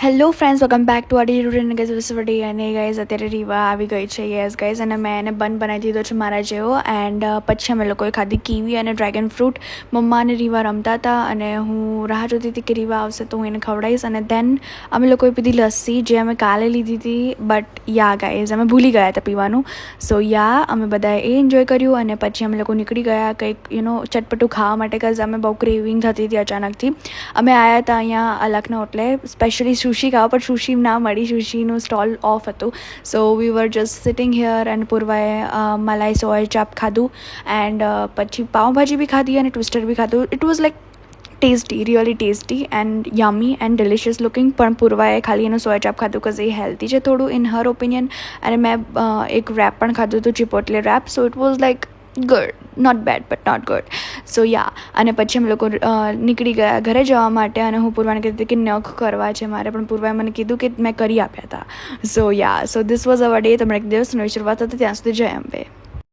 Hello friends, welcome back to આડી routine guys વિસવડી. અને guys અત્યારે રીવા આવી ગઈ છે. યસ ગાઈઝ, અને મેં એને બન બનાવી દીધો છે મારા જેવો. એન્ડ પછી અમે લોકોએ ખાધી કીવી અને ડ્રેગન ફ્રૂટ. મમ્મા અને રીવા રમતા હતા અને હું રાહ જોતી હતી કે રીવા આવશે તો હું એને ખવડાવીશ. અને દેન અમે લોકોએ પીધી લસ્સી, જે અમે કાલે લીધી હતી. બટ યા ગાઈઝ, અમે ભૂલી ગયા હતા પીવાનું. સો યા, અમે બધાએ એ એન્જોય કર્યું અને પછી અમે લોકો નીકળી ગયા કંઈક ચટપટું ખાવા માટે. કંઈ અમે બહુ ક્રેવિંગ થતી હતી અચાનકથી. અમે આવ્યા હતા અહીંયા અલકનો, એટલે સ્પેશિયલી સુશી ખાવા, પણ સુશી ના મળી. સુશીનું સ્ટોલ ઓફ હતું. સો વી વર જસ્ટ સિટિંગ હિયર એન્ડ પૂર્વાએ મલાઈ સોય ચાપ ખાધું. એન્ડ પછી પાઉંભાજી બી ખાધી અને ટ્વિસ્ટર બી ખાધું. It was like tasty, really tasty and યમી and delicious looking. પણ પૂર્વાએ ખાલી એનું સોય ચાપ ખાધું બિકોઝ એ હેલ્ધી છે થોડું ઇન હર ઓપિનિયન. અને મેં એક રેપ પણ ખાધું હતું, Chipotle wrap. So it was like good, not bad but not good. So yeah, અને પછી અમે લોકો નીકળી ગયા ઘરે જવા માટે. અને હું પૂર્વાને કહેતી હતી કે નખ કરવા છે મારે, પણ પૂર્વાએ મને કીધું કે મેં કરી આપ્યા હતા. So yeah, so this was our day. તમને એક દિવસ નવી શરૂઆત હતી. ત્યાં સુધી જય અંબે.